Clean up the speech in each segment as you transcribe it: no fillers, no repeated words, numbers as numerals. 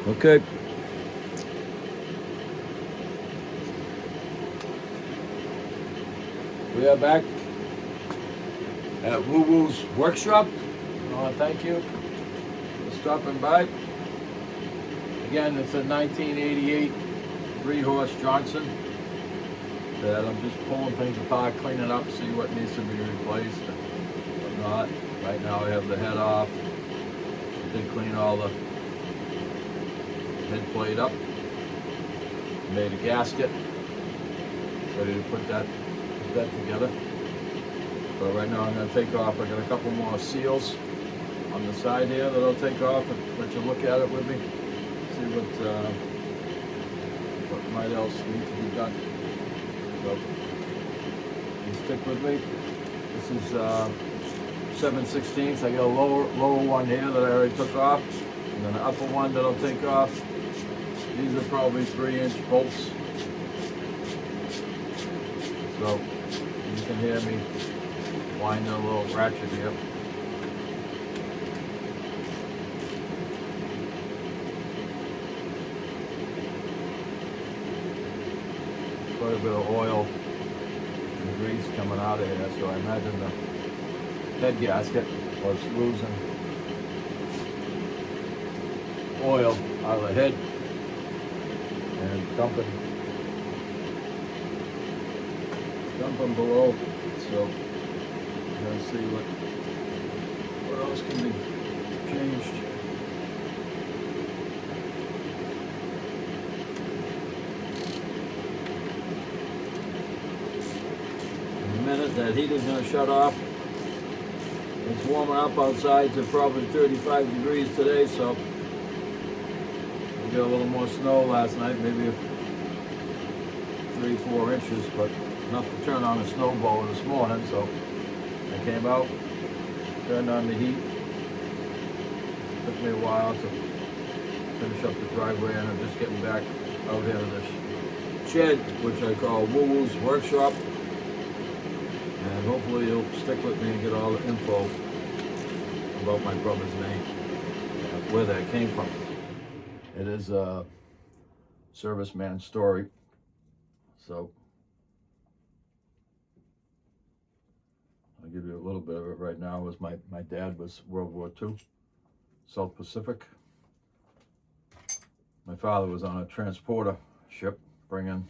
Okay. We are back at Woo Woo's workshop. I want to thank you for stopping by. Again, it's a 1988 three-horse Johnson that I'm just pulling things apart, cleaning up, see what needs to be replaced and whatnot. Right now I have the head off. I did clean all the head plate up. Made a gasket. Ready to put that together. So right now I'm going to take off. I got a couple more seals on the side here that I'll take off and let you look at it with me. See what might else need to be done. So you stick with me. This is 7/16. I got a lower one here that I already took off, and then the upper one that I'll take off. These are probably 3-inch bolts. So you can hear me winding a little ratchet here. Quite a bit of oil and grease coming out of here, so I imagine the head gasket was losing oil out of the head and dumping below. So I'm gonna see what else can be changed. In a minute, that heat is gonna shut off. It's warming up outside to probably 35 degrees today, so we got a little more snow last night, maybe 3-4 inches, but enough to turn on a snowblower this morning. So I came out, turned on the heat. Took me a while to finish up the driveway, and I'm just getting back out here to this shed, which I call Woo Woo's workshop. And hopefully you'll stick with me and get all the info about my brother's name, where that came from. It is a serviceman story. So I'll give you a little bit of it right now. My dad was World War II, South Pacific. My father was on a transporter ship bringing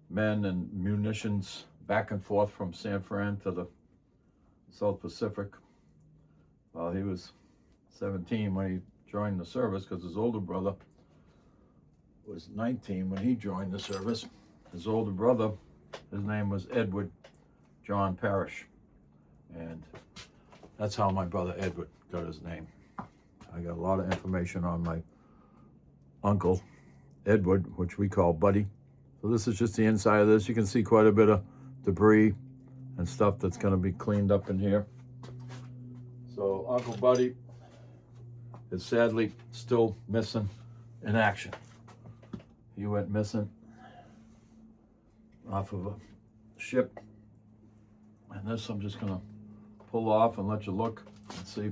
men and munitions back and forth from San Fran to the South Pacific. Well, he was 17 when he joined the service, because his older brother was 19 when he joined the service. His older brother, his name was Edward John Parrish, and that's how my brother Edward got his name. I got a lot of information on my uncle Edward, which we call Buddy. So this is just the inside of this. You can see quite a bit of debris and stuff that's going to be cleaned up in here. So Uncle Buddy is sadly still missing in action. He went missing off of a ship, and this I'm just going to pull off and let you look and see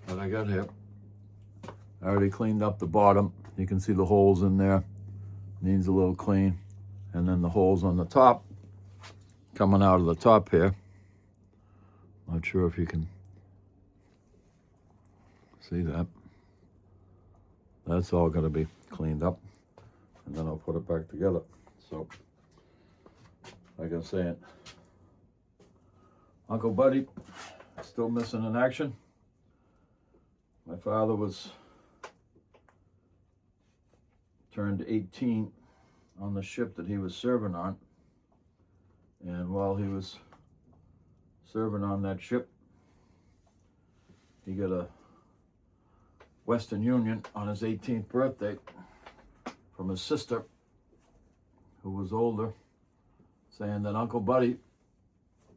what I got here. I already cleaned up the bottom. You can see the holes in there. Needs a little clean. And then the holes on the top, coming out of the top here. Not sure if you can see that. That's all going to be cleaned up, and then I'll put it back together. So, like I was saying, Uncle Buddy still missing in action. My father was turned 18 on the ship that he was serving on, and while he was serving on that ship, he got a Western Union on his 18th birthday from his sister, who was older, saying that Uncle Buddy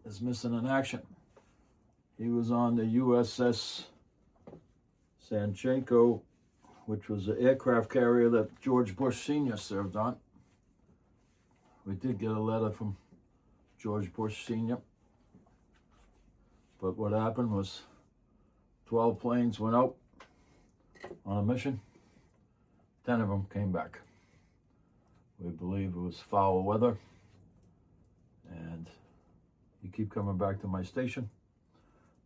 is missing in action. He was on the USS Sanchenko, which was the aircraft carrier that George Bush Sr. served on. We did get a letter from George Bush Sr., but what happened was 12 planes went out on a mission, 10 of them came back. We believe it was foul weather, and you keep coming back to my station.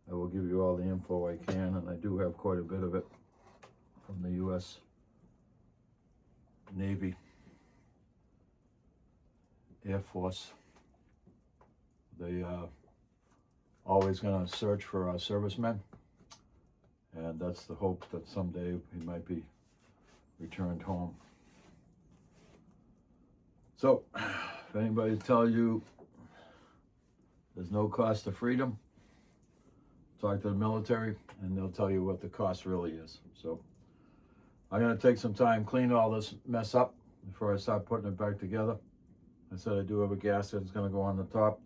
I will give you all the info I can, and I do have quite a bit of it from the U.S. Navy, Air Force. They always going to search for our servicemen, and that's the hope that someday he might be returned home. So, if anybody tells you there's no cost to freedom, talk to the military, and they'll tell you what the cost really is. So, I'm going to take some time, clean all this mess up before I start putting it back together. I said I do have a gasket that's going to go on the top.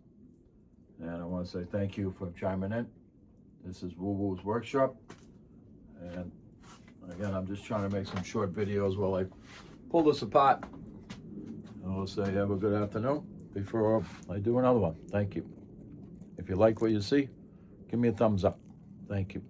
And I want to say thank you for chiming in. This is Woo Woo's Workshop. And again, I'm just trying to make some short videos while I pull this apart. And I'll say have a good afternoon before I do another one. Thank you. If you like what you see, give me a thumbs up. Thank you.